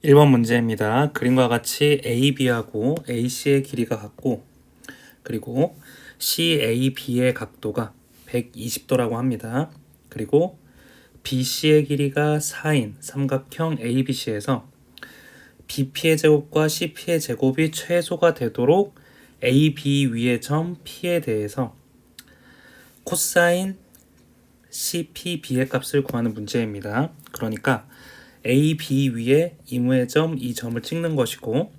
1번 문제입니다. 그림과 같이 AB하고 AC의 길이가 같고 그리고 CAB의 각도가 120도라고 합니다. 그리고 BC의 길이가 4인 삼각형 ABC에서 BP의 제곱과 CP의 제곱이 최소가 되도록 AB 위의 점 P에 대해서 코사인 CPB의 값을 구하는 문제입니다. 그러니까 AB 위에 이무의 점 이 점을 찍는 것이고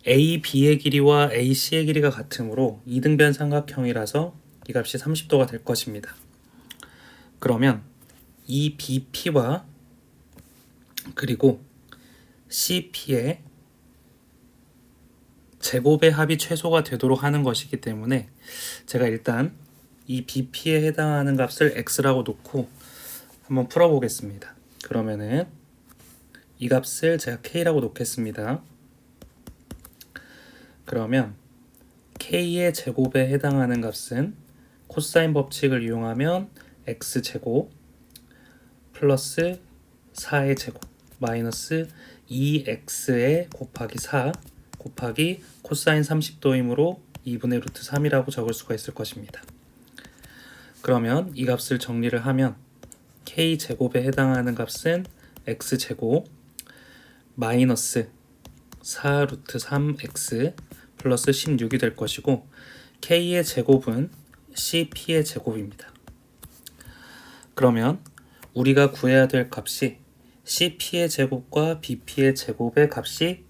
AB의 길이와 AC의 길이가 같으므로 이등변 삼각형이라서 이 값이 30도가 될 것입니다. 그러면 이 BP와 그리고 CP의 제곱의 합이 최소가 되도록 하는 것이기 때문에 제가 일단 이 BP에 해당하는 값을 x라고 놓고 한번 풀어보겠습니다. 그러면은 이 값을 제가 k라고 놓겠습니다. 그러면 k의 제곱에 해당하는 값은 코사인 법칙을 이용하면 x제곱 플러스 4의 제곱 마이너스 2x의 곱하기 4 곱하기 코사인 30도이므로 2분의 루트 3이라고 적을 수가 있을 것입니다. 그러면 이 값을 정리를 하면 k제곱에 해당하는 값은 x제곱 마이너스 4 루트 3x 플러스 16이 될 것이고 k의 제곱은 cp의 제곱입니다. 그러면 우리가 구해야 될 값이 cp의 제곱과 bp의 제곱의 값이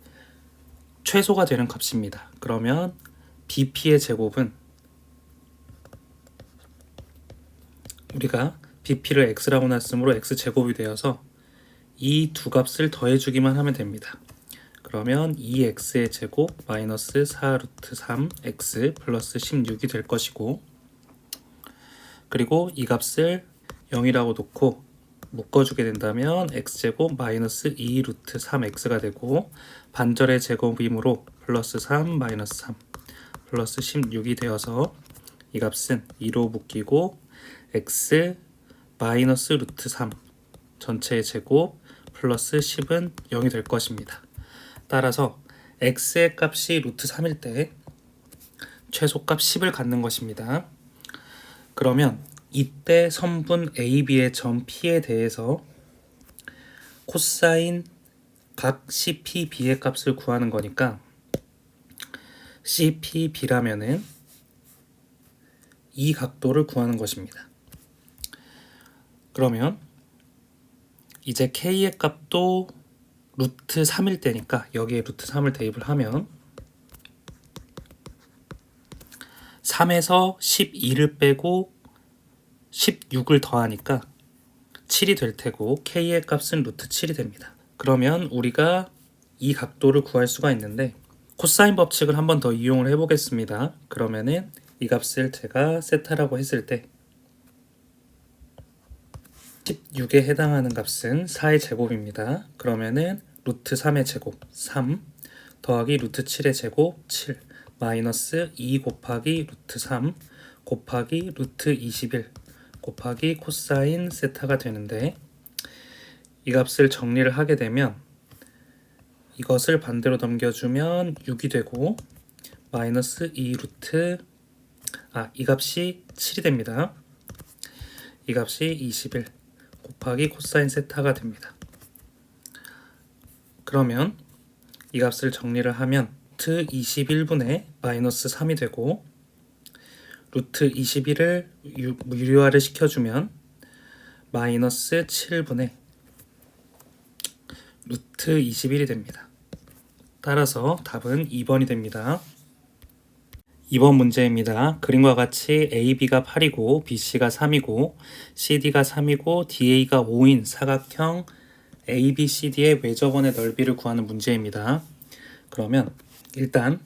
최소가 되는 값입니다. 그러면 bp의 제곱은 우리가 bp를 x라고 놨으므로 x제곱이 되어서 이 두 값을 더해주기만 하면 됩니다. 그러면 2x의 제곱 마이너스 4 루트 3x 플러스 16이 될 것이고 그리고 이 값을 0이라고 놓고 묶어주게 된다면 x제곱 마이너스 2 루트 3x가 되고 반절의 제곱이므로 플러스 3 마이너스 3 플러스 16이 되어서 이 값은 2로 묶이고 x 마이너스 루트 3 전체의 제곱 플러스 10은 0이 될 것입니다. 따라서 x의 값이 루트 3일 때 최소값 10을 갖는 것입니다. 그러면 이때 선분 AB의 점 P에 대해서 코사인 각 CPB의 값을 구하는 거니까 CPB라면은 이 각도를 구하는 것입니다. 그러면 이제 K의 값도 루트 3일 때니까 여기에 루트 3을 대입을 하면 3에서 12를 빼고 16을 더하니까 7이 될 테고 K의 값은 루트 7이 됩니다. 그러면 우리가 이 각도를 구할 수가 있는데 코사인 법칙을 한 번 더 이용을 해보겠습니다. 그러면은 이 값을 제가 세타라고 했을 때 16에 해당하는 값은 4의 제곱입니다. 그러면은 루트 3의 제곱 3 더하기 루트 7의 제곱 7 마이너스 2 곱하기 루트 3 곱하기 루트 21 곱하기 코사인 세타가 되는데 이 값을 정리를 하게 되면 이것을 반대로 넘겨주면 6이 되고 마이너스 2 루트 이 값이 7이 됩니다. 이 값이 21 곱하기 코사인 세타가 됩니다. 그러면 이 값을 정리를 하면 루트 21분의 마이너스 3이 되고 루트 21을 유리화를 시켜주면 마이너스 7분의 루트 21이 됩니다. 따라서 답은 2번이 됩니다. 2번 문제입니다. 그림과 같이 AB가 8이고 BC가 3이고 CD가 3이고 DA가 5인 사각형 ABCD의 외접원의 넓이를 구하는 문제입니다. 그러면 일단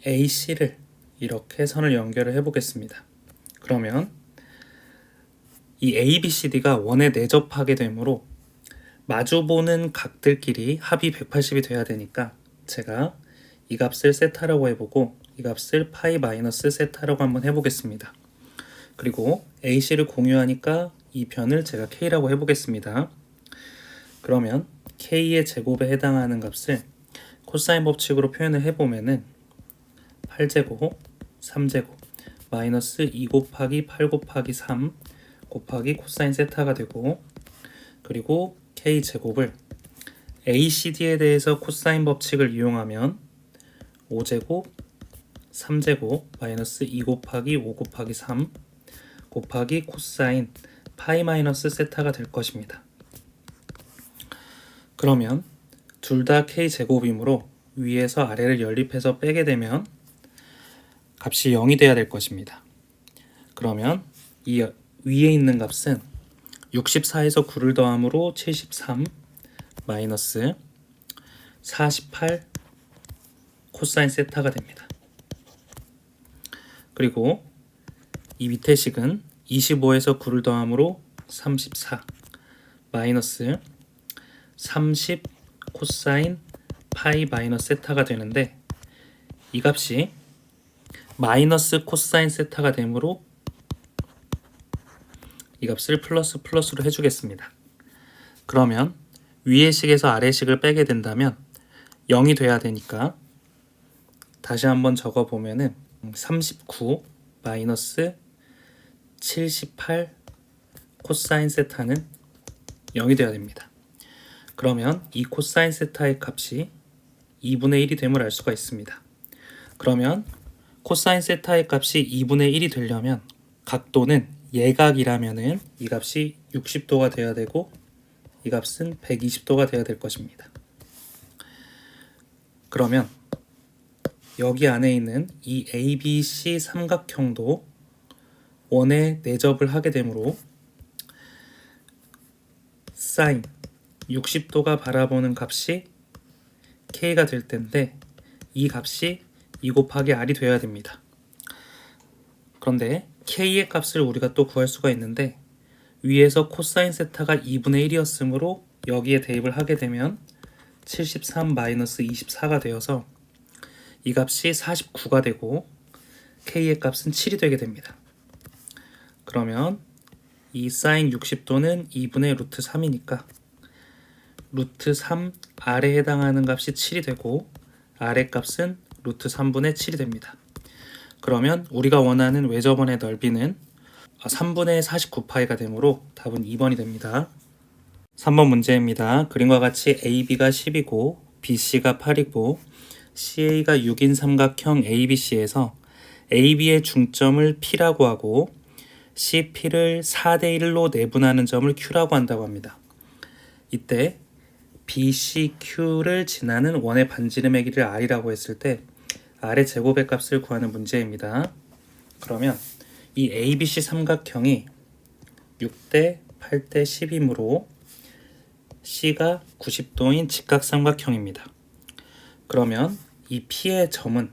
AC를 이렇게 선을 연결을 해보겠습니다. 그러면 이 ABCD가 원에 내접하게 되므로 마주보는 각들끼리 합이 180이 돼야 되니까 제가 이 값을 세타라고 해보고 이 값을 파이 마이너스 세타라고 한번 해보겠습니다. 그리고 AC를 공유하니까 이 편을 제가 K라고 해보겠습니다. 그러면 k의 제곱에 해당하는 값을 코사인 법칙으로 표현을 해보면은 8제곱, 3제곱, 마이너스 2 곱하기 8 곱하기 3 곱하기 코사인 세타가 되고, 그리고 k제곱을 ACD에 대해서 코사인 법칙을 이용하면 5제곱, 3제곱, 마이너스 2 곱하기 5 곱하기 3 곱하기 코사인 파이 마이너스 세타가 될 것입니다. 그러면 둘 다 k제곱이므로 위에서 아래를 연립해서 빼게 되면 값이 0이 돼야 될 것입니다. 그러면 이 위에 있는 값은 64에서 9를 더함으로 73 마이너스 48 코사인 세타가 됩니다. 그리고 이 밑에 식은 25에서 9를 더함으로 34 마이너스 30 코사인 파이 마이너스 세타가 되는데, 이 값이 마이너스 코사인 세타가 되므로 이 값을 플러스 플러스로 해주겠습니다. 그러면 위의 식에서 아래 식을 빼게 된다면 0이 돼야 되니까 다시 한번 적어보면은 39 마이너스 78 코사인 세타는 0이 돼야 됩니다. 그러면 이 코사인 세타의 값이 2분의 1이 됨을 알 수가 있습니다. 그러면 코사인 세타의 값이 2분의 1이 되려면 각도는 예각이라면은 이 값이 60도가 돼야 되고 이 값은 120도가 돼야 될 것입니다. 그러면 여기 안에 있는 이 ABC 삼각형도 원에 내접을 하게 되므로 사인 60도가 바라보는 값이 K가 될 텐데, 이 값이 2 곱하기 R이 되어야 됩니다. 그런데 K의 값을 우리가 또 구할 수가 있는데, 위에서 코사인 세타가 2분의 1이었으므로 여기에 대입을 하게 되면 73 마이너스 24가 되어서 이 값이 49가 되고 K의 값은 7이 되게 됩니다. 그러면 이 사인 60도는 2분의 루트 3이니까 루트 3 R에 해당하는 값이 7이 되고 R의 값은 루트 3분의 7이 됩니다. 그러면 우리가 원하는 외접원의 넓이는 3분의 49파이가 되므로 답은 2번이 됩니다. 3번 문제입니다. 그림과 같이 AB가 10이고 BC가 8이고 CA가 6인 삼각형 ABC에서 AB의 중점을 P라고 하고 CP를 4대 1로 내분하는 점을 Q라고 한다고 합니다. 이때 BCQ를 지나는 원의 반지름의 길이를 R이라고 했을 때 R의 제곱의 값을 구하는 문제입니다. 그러면 이 ABC 삼각형이 6대 8대 10이므로 C가 90도인 직각삼각형입니다. 그러면 이 P의 점은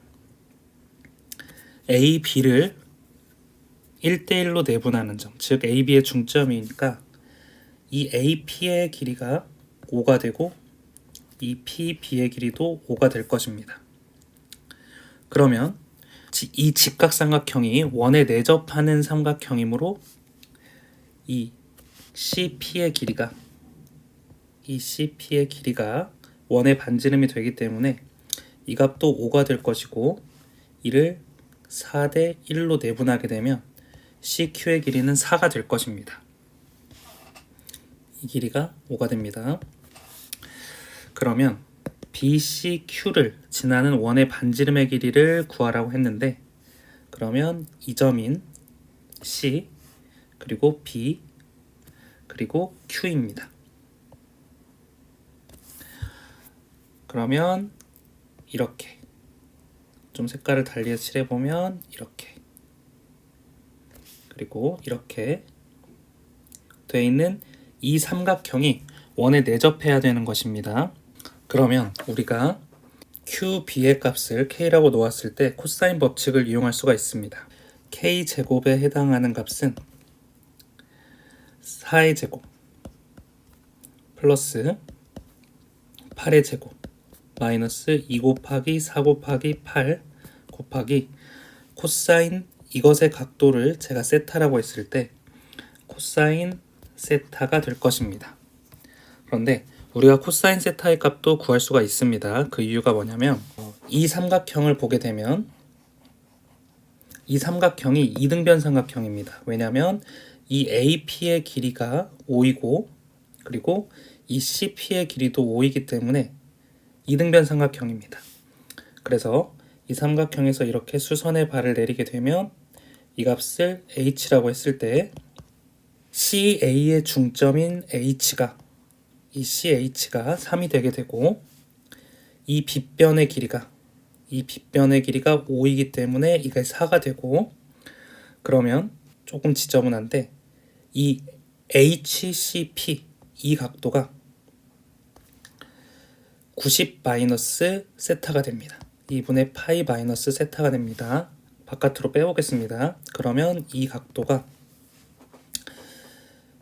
AB를 1대1로 내분하는 점, 즉 AB의 중점이니까 이 AP의 길이가 5가 되고 이 PB의 길이도 5가 될 것입니다. 그러면 이 직각삼각형이 원에 내접하는 삼각형이므로 이 CP의 길이가 원의 반지름이 되기 때문에 이 값도 5가 될 것이고 이를 4대 1로 내분하게 되면 CQ의 길이는 4가 될 것입니다. 이 길이가 5가 됩니다. 그러면 BCQ를 지나는 원의 반지름의 길이를 구하라고 했는데, 그러면 이 점인 C 그리고 B 그리고 Q입니다. 그러면 이렇게 좀 색깔을 달리해서 칠해보면 이렇게, 그리고 이렇게 돼 있는 이 삼각형이 원에 내접해야 되는 것입니다. 그러면 우리가 QB의 값을 K라고 놓았을 때 코사인 법칙을 이용할 수가 있습니다. K제곱에 해당하는 값은 4의 제곱 플러스 8의 제곱 마이너스 2 곱하기 4 곱하기 8 곱하기 코사인 이것의 각도를 제가 세타라고 했을 때 코사인 세타가 될 것입니다. 그런데 우리가 코사인 세타의 값도 구할 수가 있습니다. 그 이유가 뭐냐면 이 삼각형을 보게 되면 이 삼각형이 이등변 삼각형입니다. 왜냐하면 이 AP의 길이가 5이고 그리고 이 CP의 길이도 5이기 때문에 이등변 삼각형입니다. 그래서 이 삼각형에서 이렇게 수선의 발을 내리게 되면 이 값을 H라고 했을 때 CA의 중점인 H가 이 CH가 3이 되게 되고 이 빗변의 길이가 5이기 때문에 이게 4가 되고 그러면 조금 지저분한데 이 HCP 이 각도가 90 마이너스 세타가 됩니다. 2분의 파이 마이너스 세타가 됩니다. 바깥으로 빼보겠습니다. 그러면 이 각도가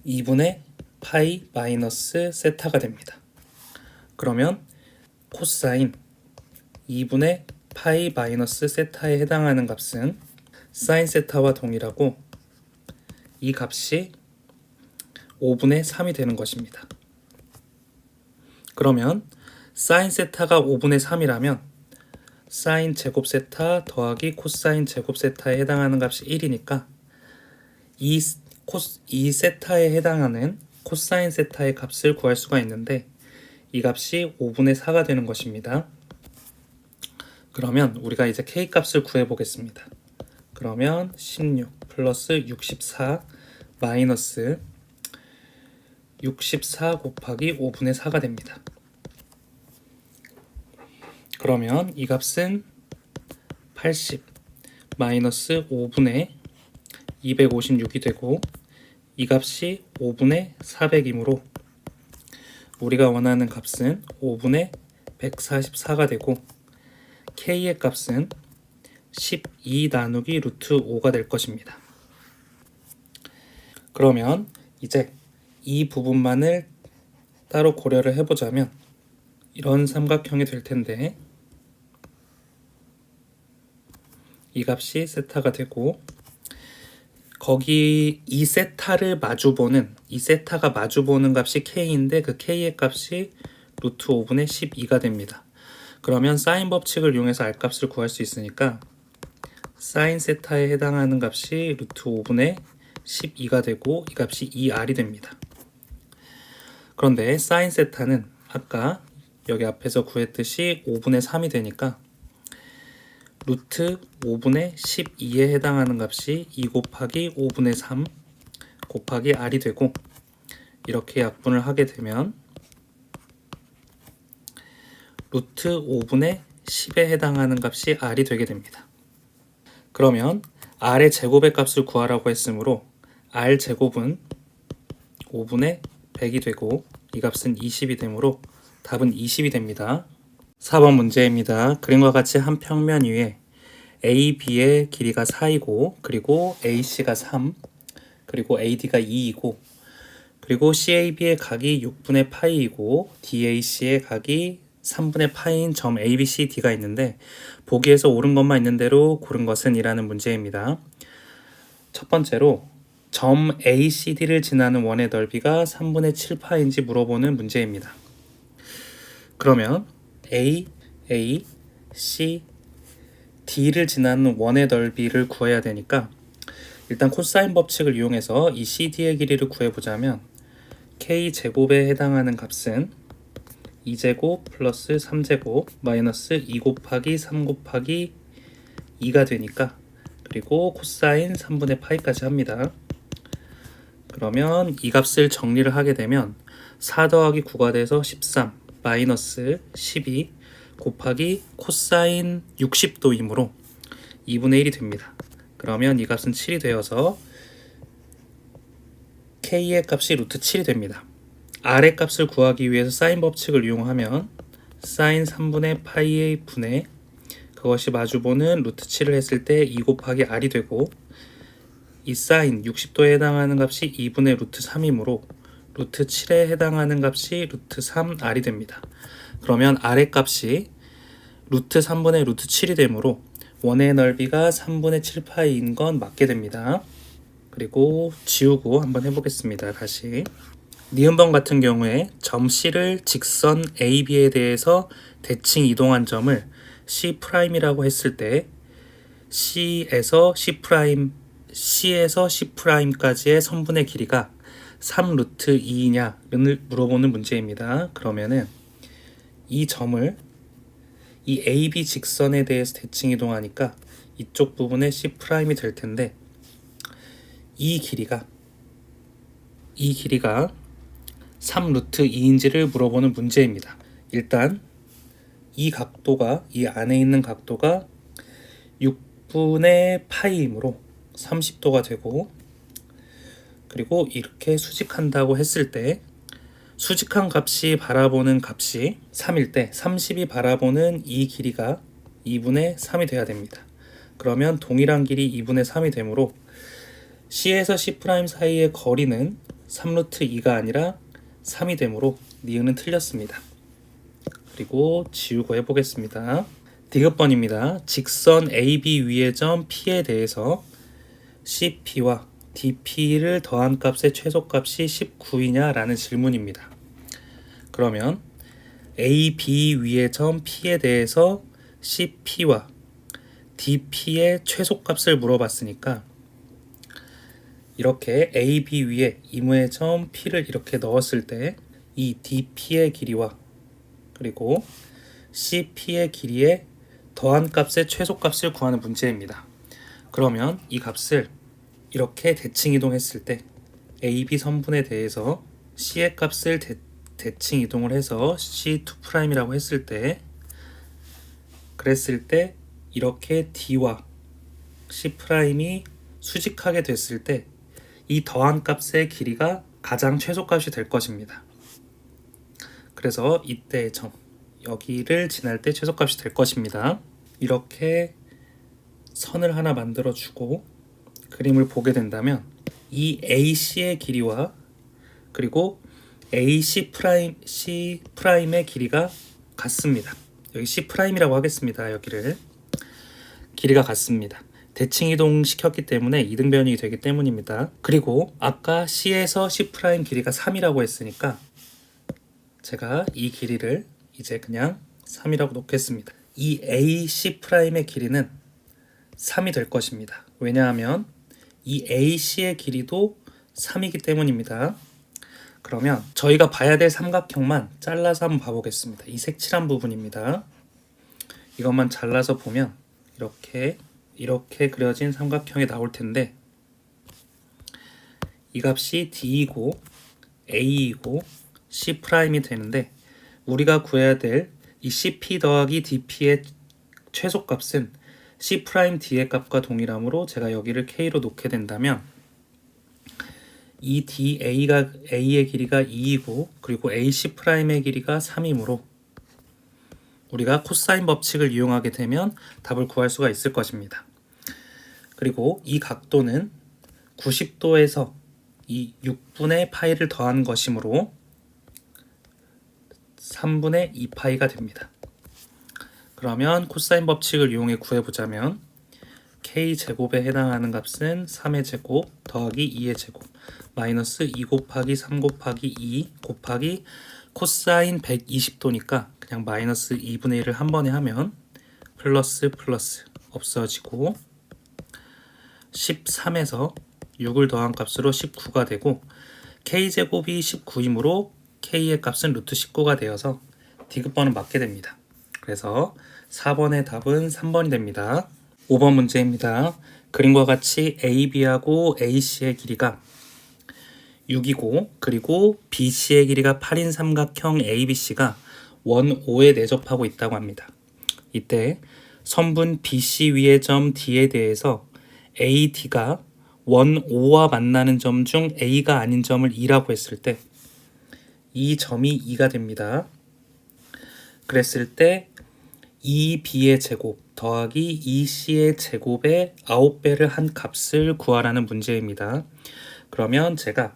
2분의 파이 마이너스 세타가 됩니다. 그러면 코사인 2분의 파이 마이너스 세타에 해당하는 값은 사인 세타와 동일하고 이 값이 5분의 3이 되는 것입니다. 그러면 사인 세타가 5분의 3이라면 사인 제곱 세타 더하기 코사인 제곱 세타에 해당하는 값이 1이니까 이 세타에 해당하는 코사인 세타의 값을 구할 수가 있는데 이 값이 5분의 4가 되는 것입니다. 그러면 우리가 이제 K 값을 구해 보겠습니다. 그러면 16 플러스 64 마이너스 64 곱하기 5분의 4가 됩니다. 그러면 이 값은 80 마이너스 5분의 256이 되고 이 값이 5분의 400이므로 우리가 원하는 값은 5분의 144가 되고 K의 값은 12 나누기 루트 5가 될 것입니다. 그러면 이제 이 부분만을 따로 고려를 해보자면 이런 삼각형이 될 텐데 이 값이 세타가 되고 거기 이 세타가 마주보는 값이 K인데 그 K의 값이 루트 5분의 12가 됩니다. 그러면 사인 법칙을 이용해서 R 값을 구할 수 있으니까 사인 세타에 해당하는 값이 루트 5분의 12가 되고 이 값이 2R이 됩니다. 그런데 사인 세타는 아까 여기 앞에서 구했듯이 5분의 3이 되니까 루트 5분의 12에 해당하는 값이 2 곱하기 5분의 3 곱하기 R이 되고 이렇게 약분을 하게 되면 루트 5분의 10에 해당하는 값이 R이 되게 됩니다. 그러면 R의 제곱의 값을 구하라고 했으므로 R 제곱은 5분의 100이 되고 이 값은 20이 되므로 답은 20이 됩니다. 4번 문제입니다. 그림과 같이 한 평면 위에 AB의 길이가 4이고 그리고 AC가 3 그리고 AD가 2이고 그리고 CAB의 각이 6분의 파이이고 DAC의 각이 3분의 파이인 점 ABCD가 있는데 보기에서 옳은 것만 있는 대로 고른 것은 이라는 문제입니다. 첫 번째로 점 ACD를 지나는 원의 넓이가 3분의 7파인지 물어보는 문제입니다. 그러면 A, C, D를 지나는 원의 넓이를 구해야 되니까 일단 코사인 법칙을 이용해서 이 CD의 길이를 구해보자면 K제곱에 해당하는 값은 2제곱 플러스 3제곱 마이너스 2 곱하기 3 곱하기 2가 되니까 그리고 코사인 3분의 파이까지 합니다. 그러면 이 값을 정리를 하게 되면 4 더하기 9가 돼서 13 마이너스 12 곱하기 코사인 60도이므로 2분의 1이 됩니다. 그러면 이 값은 7이 되어서 K의 값이 루트 7이 됩니다. R의 값을 구하기 위해서 사인 법칙을 이용하면 사인 3분의 파이의 분의 그것이 마주보는 루트 7을 했을 때 2 곱하기 R이 되고 이 사인 60도에 해당하는 값이 2분의 루트 3이므로 루트 7에 해당하는 값이 루트 3R이 됩니다. 그러면 R의 값이 루트 3분의 루트 7이 되므로 원의 넓이가 3분의 7파이인 건 맞게 됩니다. 그리고 지우고 한번 해보겠습니다. 다시 니은번 같은 경우에 점 C를 직선 AB에 대해서 대칭 이동한 점을 C'이라고 했을 때 C에서 C'까지의 선분의 길이가 3 루트 2이냐를 물어보는 문제입니다. 그러면은 이 점을 이 AB 직선에 대해서 대칭 이동하니까 이쪽 부분에 C'이 될 텐데 이 길이가 3 루트 2인지를 물어보는 문제입니다. 일단 이 각도가 이 안에 있는 각도가 6분의 파이이므로 30도가 되고, 그리고 이렇게 수직한다고 했을 때 수직한 값이 바라보는 값이 3일 때 30이 바라보는 이 길이가 2분의 3이 돼야 됩니다. 그러면 동일한 길이 2분의 3이 되므로 C에서 C' 사이의 거리는 3 루트 2가 아니라 3이 되므로 니은은 틀렸습니다. 그리고 지우고 해보겠습니다. 디귿번입니다. 직선 AB 위의 점 P에 대해서 CP와 DP를 더한 값의 최소값이 19이냐 라는 질문입니다. 그러면 AB 위의 점 P에 대해서 CP와 DP의 최소값을 물어봤으니까 이렇게 AB 위에 이무의 점 P를 이렇게 넣었을 때 이 DP의 길이와 그리고 CP의 길이의 더한 값의 최소값을 구하는 문제입니다. 그러면 이 값을 이렇게 대칭 이동했을 때 AB 선분에 대해서 C의 값을 대칭 이동을 해서 C2'이라고 했을 때, 그랬을 때 이렇게 D와 C'이 수직하게 됐을 때 이 더한 값의 길이가 가장 최소값이 될 것입니다. 그래서 이때의 점 여기를 지날 때 최소값이 될 것입니다. 이렇게 선을 하나 만들어 주고 그림을 보게 된다면 이 AC의 길이와 그리고 C'의 길이가 같습니다. 여기 C'이라고 하겠습니다. 여기를 길이가 같습니다. 대칭 이동 시켰기 때문에 이등변이 되기 때문입니다. 그리고 아까 C에서 C' 길이가 3이라고 했으니까 제가 이 길이를 이제 그냥 3이라고 놓겠습니다. 이 AC'의 길이는 3이 될 것입니다. 왜냐하면 이 AC의 길이도 3이기 때문입니다. 그러면 저희가 봐야 될 삼각형만 잘라서 한번 봐보겠습니다. 이 색칠한 부분입니다. 이것만 잘라서 보면 이렇게 그려진 삼각형이 나올 텐데 이 값이 D이고 A이고 C'이 되는데 우리가 구해야 될 이 CP 더하기 DP의 최소값은 C' D의 값과 동일하므로 제가 여기를 K로 놓게 된다면 이 A의 길이가 2이고 그리고 AC'의 길이가 3이므로 우리가 코사인 법칙을 이용하게 되면 답을 구할 수가 있을 것입니다. 그리고 이 각도는 90도에서 이 6분의 파이를 더한 것이므로 3분의 2파이가 됩니다. 그러면 코사인 법칙을 이용해 구해보자면 K제곱에 해당하는 값은 3의 제곱 더하기 2의 제곱 마이너스 2 곱하기 3 곱하기 2 곱하기 코사인 120도니까 그냥 마이너스 2분의 1을 한 번에 하면 플러스 없어지고 13에서 6을 더한 값으로 19가 되고 K제곱이 19이므로 K의 값은 루트 19가 되어서 디귿번은 맞게 됩니다. 그래서 4번의 답은 3번이 됩니다. 5번 문제입니다. 그림과 같이 AB하고 AC의 길이가 6이고 그리고 BC의 길이가 8인 삼각형 ABC가 원 O에 내접하고 있다고 합니다. 이때 선분 BC 위의 점 D에 대해서 AD가 원 O와 만나는 점 중 A가 아닌 점을 2라고 했을 때 이 점이 2가 됩니다. 그랬을 때 2B의 제곱 더하기 2C의 제곱의 9배를 한 값을 구하라는 문제입니다. 그러면 제가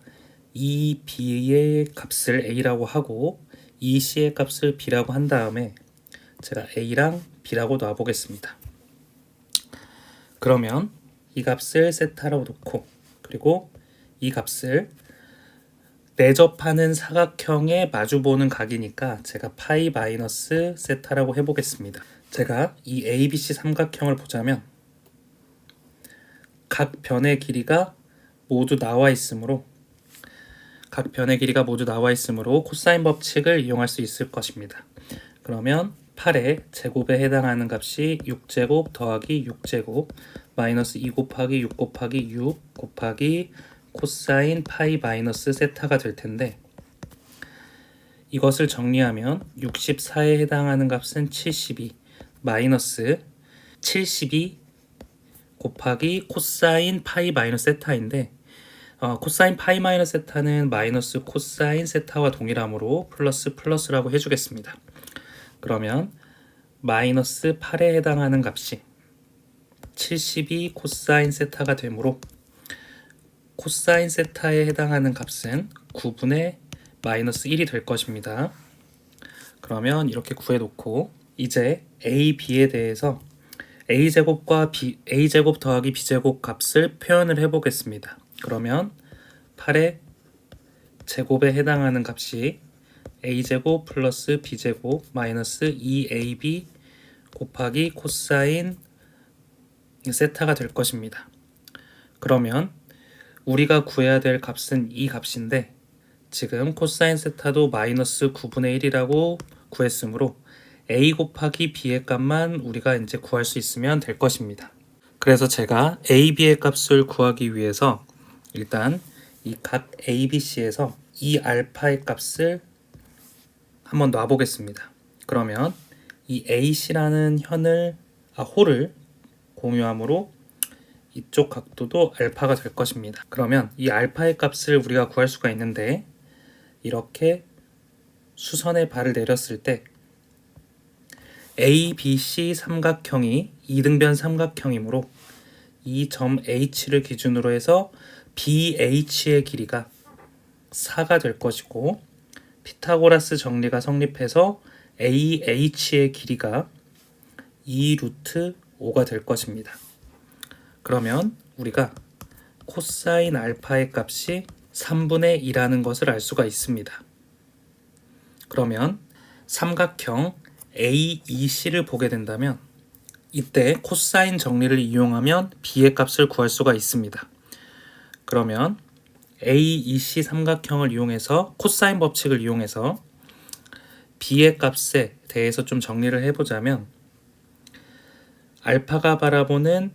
2B의 값을 A라고 하고 2C의 값을 B라고 한 다음에 제가 A랑 B라고 놔보겠습니다. 그러면 이 값을 세타라고 놓고 그리고 이 값을 내접하는 사각형에 마주보는 각이니까 제가 파이 마이너스 세타라고 해보겠습니다. 제가 이 ABC 삼각형을 보자면 각 변의 길이가 모두 나와 있으므로 코사인 법칙을 이용할 수 있을 것입니다. 그러면 8의 제곱에 해당하는 값이 6제곱 더하기 6제곱 마이너스 2 곱하기 6 곱하기 6 곱하기 코사인 파이 마이너스 세타가 될 텐데, 이것을 정리하면 64에 해당하는 값은 72 마이너스 72 곱하기 코사인 파이 마이너스 세타인데, 코사인 파이 마이너스 세타는 마이너스 코사인 세타와 동일하므로 플러스라고 해주겠습니다. 그러면 마이너스 8에 해당하는 값이 72 코사인 세타가 되므로 코사인 세타에 해당하는 값은 9분의 마이너스 1이 될 것입니다. 그러면 이렇게 구해놓고 이제 a, b에 대해서 a제곱 더하기 b제곱 값을 표현을 해보겠습니다. 그러면 8의 제곱에 해당하는 값이 a제곱 플러스 b제곱 마이너스 2ab 곱하기 코사인 세타가 될 것입니다. 그러면 우리가 구해야 될 값은 이 값인데, 지금 코사인 세타도 마이너스 9분의 1이라고 구했으므로 a 곱하기 b의 값만 우리가 이제 구할 수 있으면 될 것입니다. 그래서 제가 a, b의 값을 구하기 위해서 일단 이 각 ABC에서 이 알파의 값을 한번 놔보겠습니다. 그러면 이 AC라는 홀을 공유함으로 이쪽 각도도 알파가 될 것입니다. 그러면 이 알파의 값을 우리가 구할 수가 있는데, 이렇게 수선에 발을 내렸을 때 ABC 삼각형이 이등변 삼각형이므로 이 점 H를 기준으로 해서 BH의 길이가 4가 될 것이고, 피타고라스 정리가 성립해서 AH의 길이가 2 루트 5가 될 것입니다. 그러면 우리가 코사인 알파의 값이 3분의 2라는 것을 알 수가 있습니다. 그러면 삼각형 AEC를 보게 된다면 이때 코사인 정리를 이용하면 B의 값을 구할 수가 있습니다. 그러면 AEC 삼각형을 이용해서 코사인 법칙을 이용해서 B의 값에 대해서 좀 정리를 해보자면, 알파가 바라보는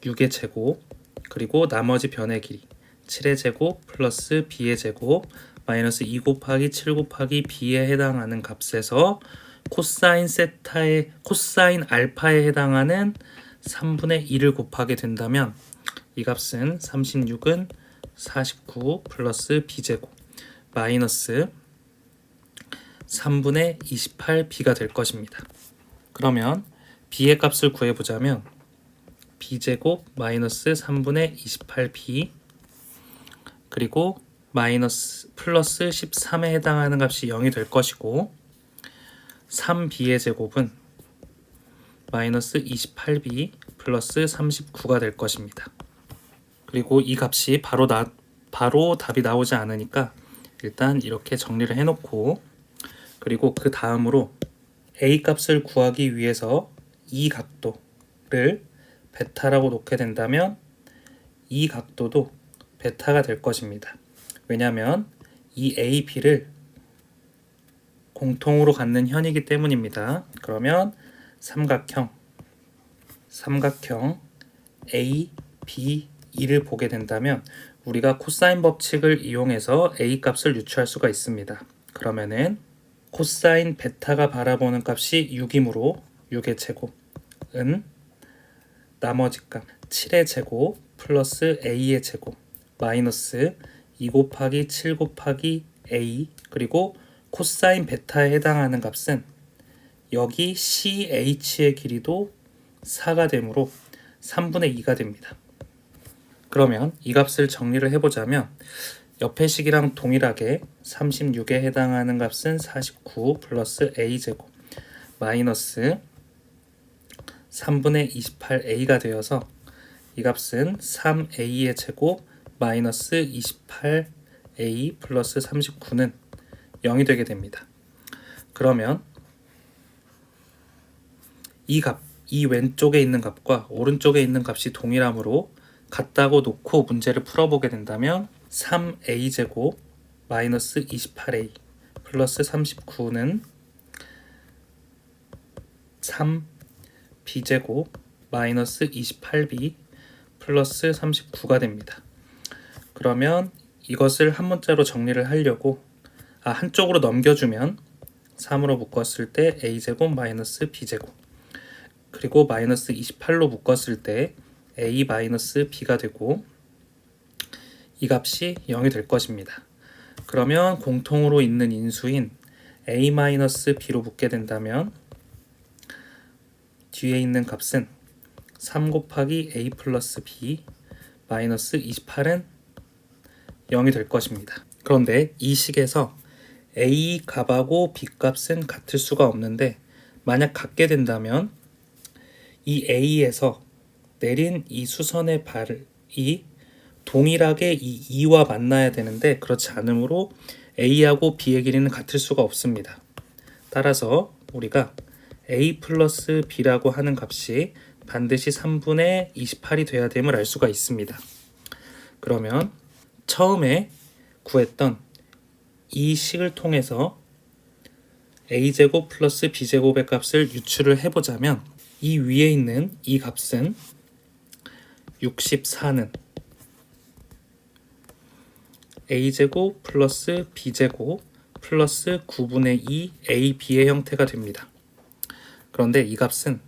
6의 제곱 그리고 나머지 변의 길이 7의 제곱 플러스 b의 제곱 마이너스 2 곱하기 7 곱하기 b에 해당하는 값에서 코사인 알파에 해당하는 3분의 2를 곱하게 된다면 이 값은 36은 49 플러스 b제곱 마이너스 3분의 28b가 될 것입니다. 그러면 b의 값을 구해보자면 b제곱 마이너스 3분의 28b 그리고 마이너스 플러스 13에 해당하는 값이 0이 될 것이고, 3b의 제곱은 마이너스 28b 플러스 39가 될 것입니다. 그리고 이 값이 바로 답이 나오지 않으니까 일단 이렇게 정리를 해놓고, 그리고 그 다음으로 a 값을 구하기 위해서 이 각도를 베타라고 놓게 된다면 이 각도도 베타가 될 것입니다. 왜냐하면 이 A, B를 공통으로 갖는 현이기 때문입니다. 그러면 삼각형 A, B, E를 보게 된다면 우리가 코사인 법칙을 이용해서 A 값을 유추할 수가 있습니다. 그러면은 코사인 베타가 바라보는 값이 6이므로 6의 제곱은 나머지 값 7의 제곱 플러스 a의 제곱 마이너스 2 곱하기 7 곱하기 a 그리고 코사인 베타에 해당하는 값은 여기 CH의 길이도 4가 되므로 3분의 2가 됩니다. 그러면 이 값을 정리를 해보자면 옆의 식이랑 동일하게 36에 해당하는 값은 49 플러스 a제곱 마이너스 3분의 28a가 되어서 이 값은 3a의 제곱 마이너스 28 a 플러스 39는 0이 되게 됩니다. 그러면 이 왼쪽에 있는 값과 오른쪽에 있는 값이 동일하므로 같다고 놓고 문제를 풀어보게 된다면 3a제곱 마이너스 28a 플러스 39는 3b제곱 마이너스 28b 플러스 39가 됩니다. 그러면 이것을 한 문자로 정리를 하려고 한쪽으로 넘겨주면 3으로 묶었을 때 a제곱 마이너스 b제곱, 그리고 마이너스 28로 묶었을 때 a 마이너스 b가 되고 이 값이 0이 될 것입니다. 그러면 공통으로 있는 인수인 a 마이너스 b로 묶게 된다면 뒤에 있는 값은 3 곱하기 a 플러스 b 마이너스 28은 0이 될 것입니다. 그런데 이 식에서 a 값하고 b 값은 같을 수가 없는데, 만약 같게 된다면 이 a에서 내린 이 수선의 발이 동일하게 이 2와 만나야 되는데 그렇지 않으므로 a하고 b의 길이는 같을 수가 없습니다. 따라서 우리가 a 플러스 b라고 하는 값이 반드시 3분의 28이 돼야 됨을 알 수가 있습니다. 그러면 처음에 구했던 이 식을 통해서 a제곱 플러스 b제곱의 값을 유출을 해보자면 이 위에 있는 이 값은 64는 a제곱 플러스 b제곱 플러스 9분의 2 ab의 형태가 됩니다. 그런데 이 값은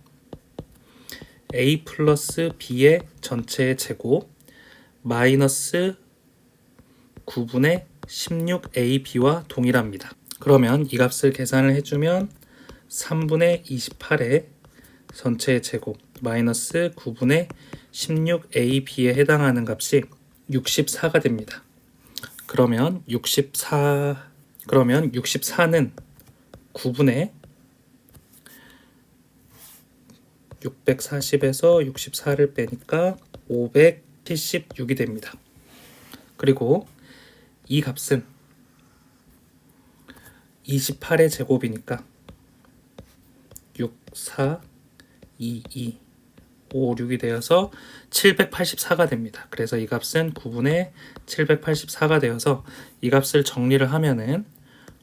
a 플러스 b의 전체의 제곱 마이너스 9분의 16ab와 동일합니다. 그러면 이 값을 계산을 해주면 3분의 28의 전체의 제곱 마이너스 9분의 16ab에 해당하는 값이 64가 됩니다. 그러면 64는 9분의 640에서 64를 빼니까 576이 됩니다. 그리고 이 값은 28의 제곱이니까 6, 4, 2, 2, 5, 6이 되어서 784가 됩니다. 그래서 이 값은 9분의 784가 되어서 이 값을 정리를 하면은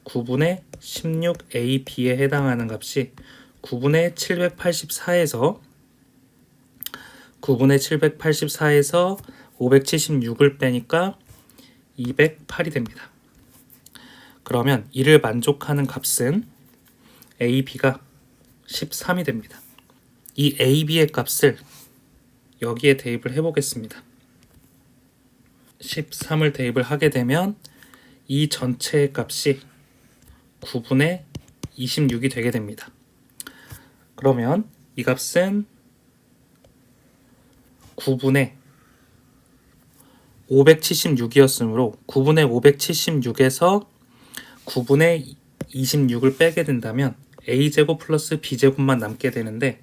9분의 16ab에 해당하는 값이 9분의 784에서 576을 빼니까 208이 됩니다. 그러면 이를 만족하는 값은 ab가 13이 됩니다. 이 ab의 값을 여기에 대입을 해보겠습니다. 13을 대입을 하게 되면 이 전체의 값이 9분의 26이 되게 됩니다. 그러면 이 값은 9분의 576이었으므로 9분의 576에서 9분의 26을 빼게 된다면 a제곱 플러스 b제곱만 남게 되는데,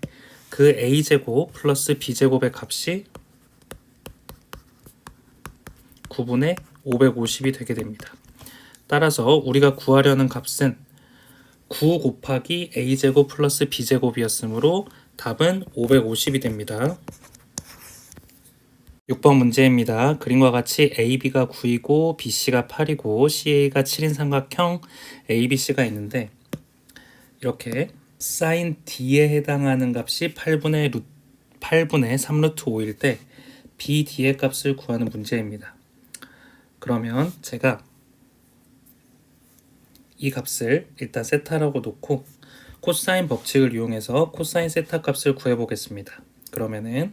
그 a제곱 플러스 b제곱의 값이 9분의 550이 되게 됩니다. 따라서 우리가 구하려는 값은 9 곱하기 a제곱 플러스 b제곱이었으므로 답은 550이 됩니다. 6번 문제입니다. 그림과 같이 AB가 9이고 BC가 8이고 CA가 7인 삼각형 ABC가 있는데, 이렇게 sin D에 해당하는 값이 8분의 3루트 5일 때 BD의 값을 구하는 문제입니다. 그러면 제가 이 값을 일단 세타라고 놓고 코사인 법칙을 이용해서 코사인 세타 값을 구해보겠습니다. 그러면은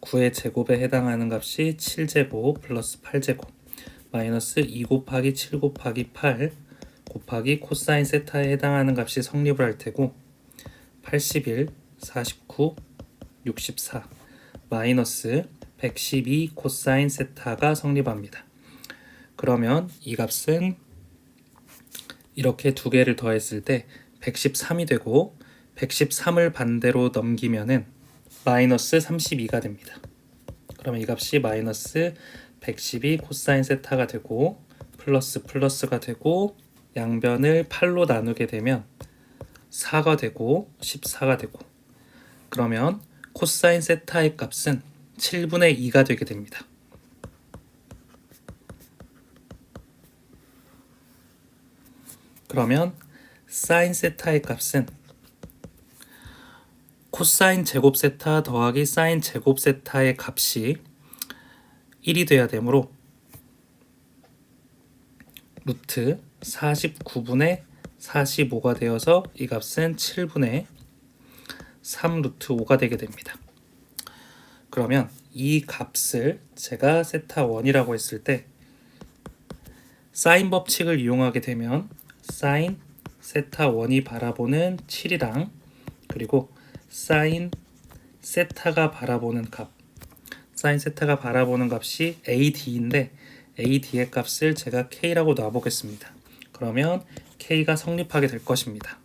9의 제곱에 해당하는 값이 7제곱 플러스 8제곱 마이너스 2 곱하기 7 곱하기 8 곱하기 코사인 세타에 해당하는 값이 성립을 할 테고, 81, 49, 64 마이너스 112 코사인 세타가 성립합니다. 그러면 이 값은 이렇게 두 개를 더했을 때 113이 되고, 113을 반대로 넘기면은 마이너스 32가 됩니다. 그러면 이 값이 마이너스 112 코사인 세타가 되고, 플러스 플러스가 되고 양변을 8로 나누게 되면 4가 되고 14가 되고, 그러면 코사인 세타의 값은 7분의 2가 되게 됩니다. 그러면 사인 세타의 값은 코사인 제곱 세타 더하기 사인 제곱 세타의 값이 1이 돼야 되므로 루트 49분의 45가 되어서 이 값은 7분의 3 루트 5가 되게 됩니다. 그러면 이 값을 제가 세타 1이라고 했을 때 사인 법칙을 이용하게 되면 사인 세타 1이 바라보는 7이랑 그리고 사인 세타가 바라보는 값, 사인 세타가 바라보는 값이 AD인데 AD의 값을 제가 K라고 놔보겠습니다. 그러면 K가 성립하게 될 것입니다.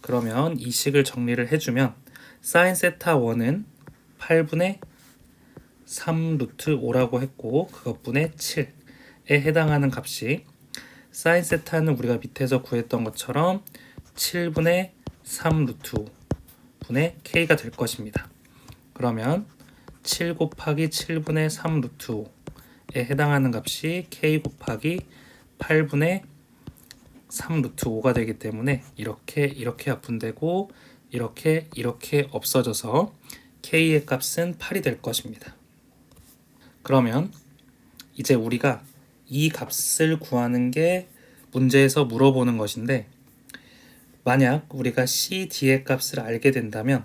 그러면 이 식을 정리를 해주면 사인 세타 1은 8분의 3 루트 5라고 했고 그것분의 7에 해당하는 값이 사인 세타는 우리가 밑에서 구했던 것처럼 7분의 3 루트 5분의 K가 될 것입니다. 그러면 7 곱하기 7분의 3 루트 5에 해당하는 값이 K 곱하기 8분의 3 루트 5가 되기 때문에 이렇게 합분되고 이렇게 없어져서 K의 값은 8이 될 것입니다. 그러면 이제 우리가 이 값을 구하는 게 문제에서 물어보는 것인데, 만약 우리가 CD의 값을 알게 된다면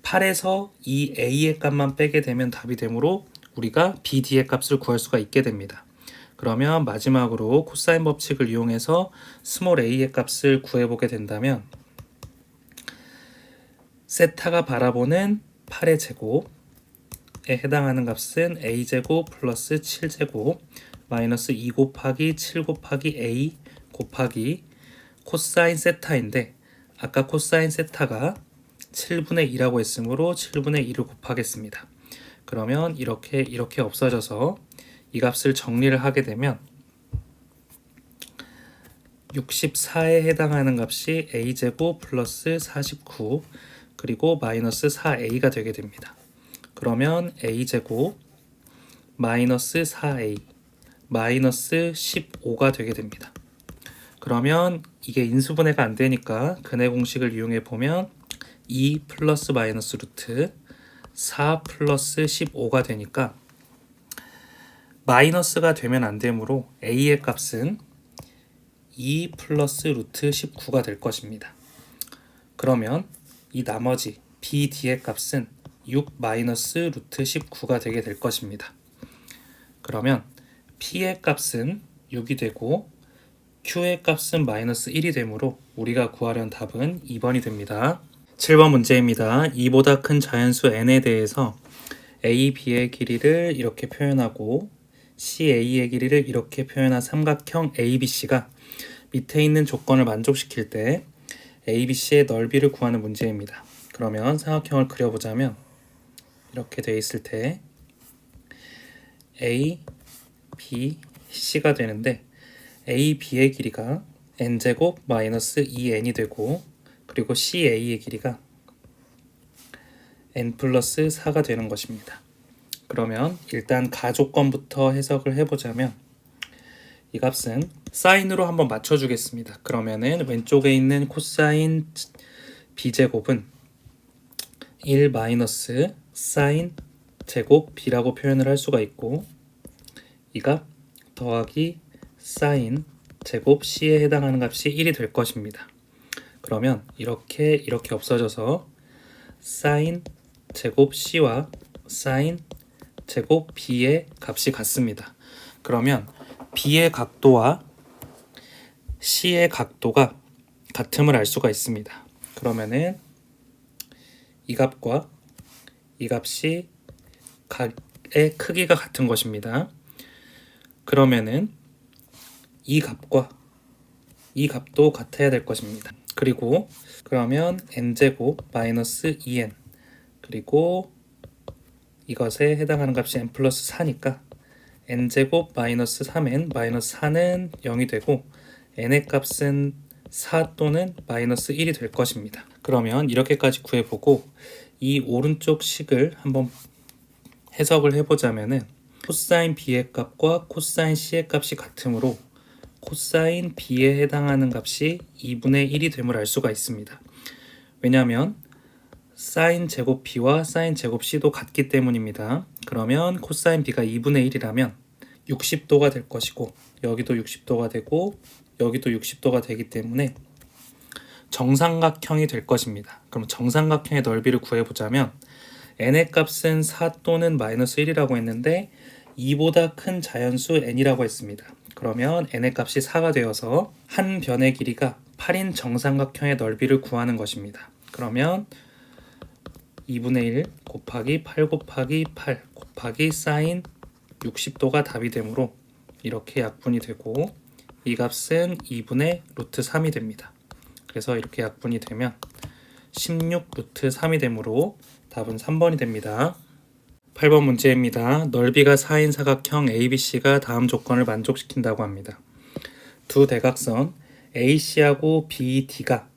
8에서 이 A의 값만 빼게 되면 답이 되므로 우리가 BD의 값을 구할 수가 있게 됩니다. 그러면 마지막으로 코사인 법칙을 이용해서 스몰 a의 값을 구해보게 된다면 세타가 바라보는 8의 제곱에 해당하는 값은 a제곱 플러스 7제곱 마이너스 2 곱하기 7 곱하기 a 곱하기 코사인 세타인데, 아까 코사인 세타가 7분의 2라고 했으므로 7분의 2를 곱하겠습니다. 그러면 이렇게 없어져서 이 값을 정리를 하게 되면 64에 해당하는 값이 a제곱 플러스 49 그리고 마이너스 4a가 되게 됩니다. 그러면 a제곱 마이너스 4a 마이너스 15가 되게 됩니다. 그러면 이게 인수분해가 안 되니까 근해 공식을 이용해 보면 2 플러스 마이너스 루트 4 플러스 15가 되니까 마이너스가 되면 안 되므로 a의 값은 2 플러스 루트 19가 될 것입니다. 그러면 이 나머지 BD의 값은 6 마이너스 루트 19가 되게 될 것입니다. 그러면 P의 값은 6이 되고 Q의 값은 마이너스 1이 되므로 우리가 구하려는 답은 2번이 됩니다. 7번 문제입니다. 2보다 큰 자연수 n에 대해서 a, b의 길이를 이렇게 표현하고 CA의 길이를 이렇게 표현한 삼각형 ABC가 밑에 있는 조건을 만족시킬 때 ABC의 넓이를 구하는 문제입니다. 그러면 삼각형을 그려보자면 이렇게 되어 있을 때 A, B, C가 되는데 A, B의 길이가 n제곱 마이너스 2n이 되고 그리고 CA의 길이가 n 플러스 4가 되는 것입니다. 그러면 일단 가조건부터 해석을 해보자면 이 값은 사인으로 한번 맞춰주겠습니다. 그러면은 왼쪽에 있는 코사인 b제곱은 1 마이너스 사인 제곱 b라고 표현을 할 수가 있고 이 값 더하기 사인 제곱 c에 해당하는 값이 1이 될 것입니다. 그러면 이렇게 없어져서 사인 제곱 c와 사인 제곱 b의 값이 같습니다. 그러면 b의 각도와 c의 각도가 같음을 알 수가 있습니다. 그러면은 이 값과 이 값이 각의 크기가 같은 것입니다. 그러면은 이 값과 이 값도 같아야 될 것입니다. 그리고 그러면 n제곱 마이너스 2n 그리고 이것에 해당하는 값이 n 플러스 4니까 n제곱 마이너스 3n 마이너스 4는 0이 되고 n의 값은 4 또는 마이너스 1이 될 것입니다. 그러면 이렇게까지 구해보고 이 오른쪽 식을 한번 해석을 해보자면은 코사인 b의 값과 코사인 c의 값이 같으므로 코사인 b에 해당하는 값이 2분의 1이 됨을 알 수가 있습니다. 왜냐하면 사인 제곱 b와 사인 제곱 c도 같기 때문입니다. 그러면 코사인 b가 2분의 1이라면 60도가 될 것이고 여기도 60도가 되고 여기도 60도가 되기 때문에 정삼각형이 될 것입니다. 그럼 정삼각형의 넓이를 구해보자면 n의 값은 4 또는 마이너스 1이라고 했는데 2보다 큰 자연수 n이라고 했습니다. 그러면 n의 값이 4가 되어서 한 변의 길이가 8인 정삼각형의 넓이를 구하는 것입니다. 그러면 2분의 1 곱하기 8 곱하기 8 곱하기 사인 60도가 답이 되므로 이렇게 약분이 되고 이 값은 2분의 루트 3이 됩니다. 그래서 이렇게 약분이 되면 16 루트 3이 되므로 답은 3번이 됩니다. 8번 문제입니다. 넓이가 4인 사각형 ABC가 다음 조건을 만족시킨다고 합니다. 두 대각선 AC하고 BD가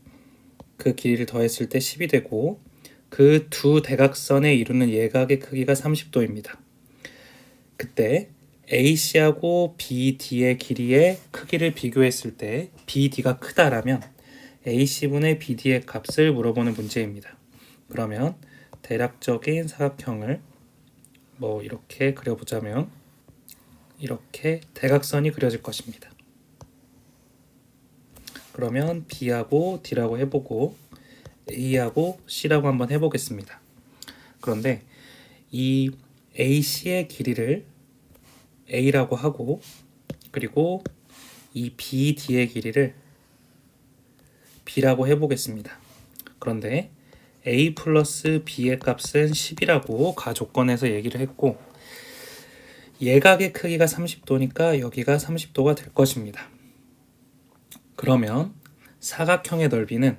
그 길이를 더했을 때 10이 되고 그 두 대각선에 이루는 예각의 크기가 30도입니다. 그때 AC하고 BD의 길이의 크기를 비교했을 때 BD가 크다라면 AC분의 BD의 값을 물어보는 문제입니다. 그러면 대략적인 사각형을 이렇게 그려보자면 이렇게 대각선이 그려질 것입니다. 그러면 B하고 D라고 해보고 A하고 C라고 한번 해보겠습니다. 그런데 이 AC의 길이를 A라고 하고 그리고 이 BD의 길이를 B라고 해보겠습니다. 그런데 A 플러스 B의 값은 10이라고 가조건에서 얘기를 했고 예각의 크기가 30도니까 여기가 30도가 될 것입니다. 그러면 사각형의 넓이는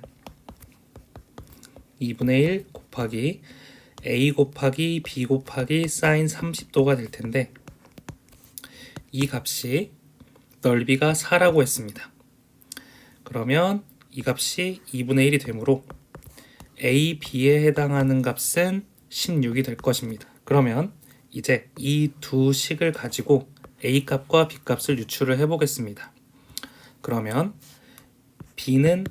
2분의 1 곱하기 A 곱하기 B 곱하기 사인 30도가 될 텐데 이 값이 넓이가 4라고 했습니다. 그러면 이 값이 2분의 1이 되므로 A, B에 해당하는 값은 16이 될 것입니다. 그러면 이제 이 두 식을 가지고 A 값과 B 값을 유출을 해보겠습니다. 그러면 B는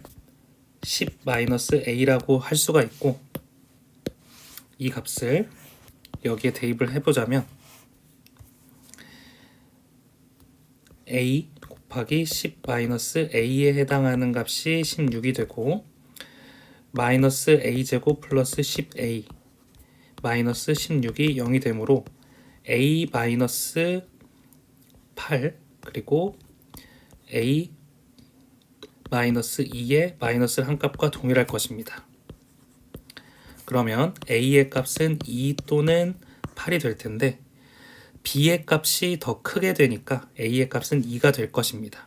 10-A라고 할 수가 있고 이 값을 여기에 대입을 해보자면 A 곱하기 10-A에 해당하는 값이 16이 되고 마이너스 A제곱 플러스 10A 마이너스 16이 0이 되므로 A 마이너스 8 그리고 A 마이너스 2의 마이너스 한 값과 동일할 것입니다. 그러면 A의 값은 2 또는 8이 될 텐데 B의 값이 더 크게 되니까 A의 값은 2가 될 것입니다.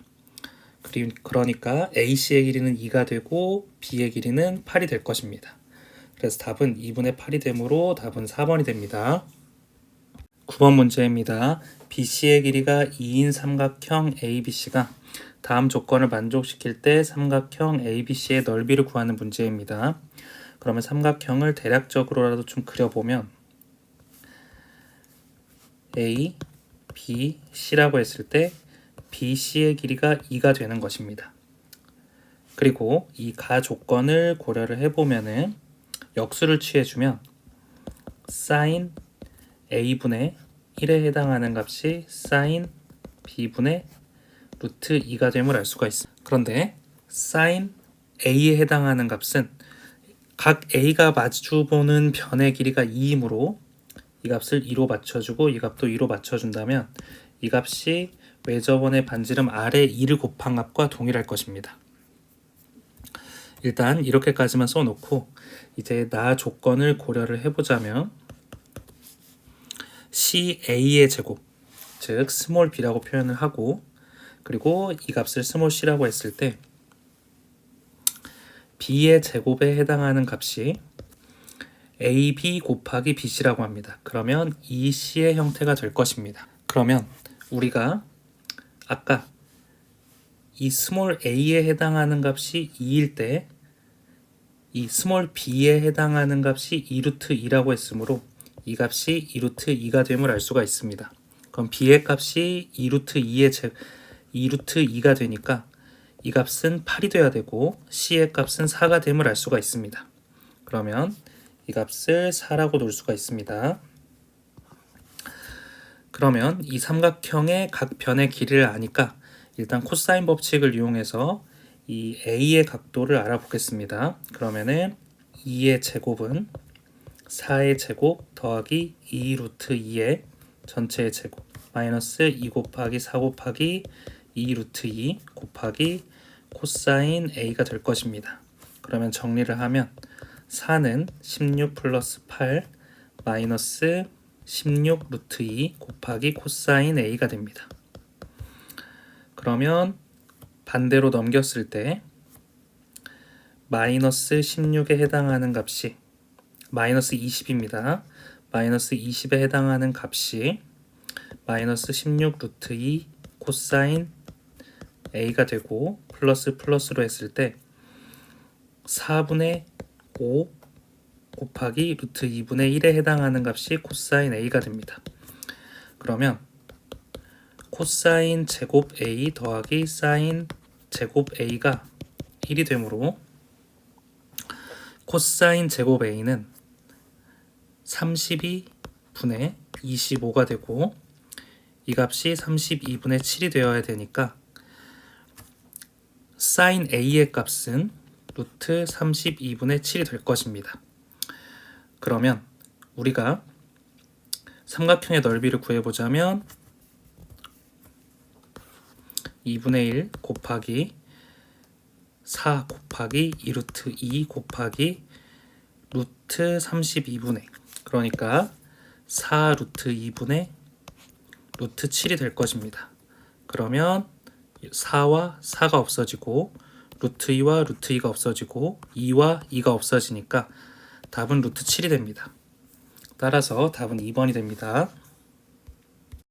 그러니까 AC의 길이는 2가 되고 B의 길이는 8이 될 것입니다. 그래서 답은 2분의 8이 되므로 답은 4번이 됩니다. 9번 문제입니다. BC의 길이가 2인 삼각형 ABC가 다음 조건을 만족시킬 때 삼각형 ABC의 넓이를 구하는 문제입니다. 그러면 삼각형을 대략적으로라도 좀 그려보면 A, B, C라고 했을 때 BC의 길이가 2가 되는 것입니다. 그리고 이 가조건을 고려를 해보면은 역수를 취해주면 sin A분의 1에 해당하는 값이 sin B분의 루트 2가 됨을 알 수가 있습니다. 그런데 sin A에 해당하는 값은 각 A가 마주보는 변의 길이가 2이므로 이 값을 2로 맞춰주고 이 값도 2로 맞춰준다면 이 값이 외접원의 반지름 아래 2를 곱한 값과 동일할 것입니다. 일단 이렇게까지만 써놓고 이제 나 조건을 고려를 해보자면 CA의 제곱 즉 스몰 b라고 표현을 하고 그리고 이 값을 스몰 c라고 했을 때 b의 제곱에 해당하는 값이 AB 곱하기 BC라고 합니다. 그러면 EC의 형태가 될 것입니다. 그러면 우리가 아까 이 스몰 a에 해당하는 값이 2일 때 이 스몰 b에 해당하는 값이 2루트 2라고 했으므로 이 값이 2루트 2가 됨을 알 수가 있습니다. 그럼 b의 값이 2루트 2가 되니까 이 값은 8이 돼야 되고 c의 값은 4가 됨을 알 수가 있습니다. 그러면 이 값을 4라고 놓을 수가 있습니다. 그러면 이 삼각형의 각 변의 길이를 아니까 일단 코사인 법칙을 이용해서 이 a의 각도를 알아보겠습니다. 그러면은 2의 제곱은 4의 제곱 더하기 2 루트 2의 전체의 제곱 마이너스 2 곱하기 4 곱하기 2 루트 2 곱하기 코사인 a가 될 것입니다. 그러면 정리를 하면 4는 16 플러스 8 마이너스 16 루트 2 곱하기 코사인 a가 됩니다. 그러면 반대로 넘겼을 때 마이너스 16에 해당하는 값이 마이너스 20입니다. 마이너스 20에 해당하는 값이 마이너스 16 루트 2 코사인 a가 되고 플러스로 했을 때 4분의 5 곱하기 루트 2분의 1에 해당하는 값이 코사인 a가 됩니다. 그러면 코사인 제곱 a 더하기 사인 제곱 a가 1이 되므로 코사인 제곱 a는 32분의 25가 되고 이 값이 32분의 7이 되어야 되니까 사인 a의 값은 루트 32분의 7이 될 것입니다. 그러면 우리가 삼각형의 넓이를 구해보자면 2분의 1 곱하기 4 곱하기 2루트 2 곱하기 루트 32분의 그러니까 4 루트 2분의 루트 7이 될 것입니다. 그러면 4와 4가 없어지고 루트 2와 루트 2가 없어지고 2와 2가 없어지니까 답은 루트 7이 됩니다. 따라서 답은 2번이 됩니다.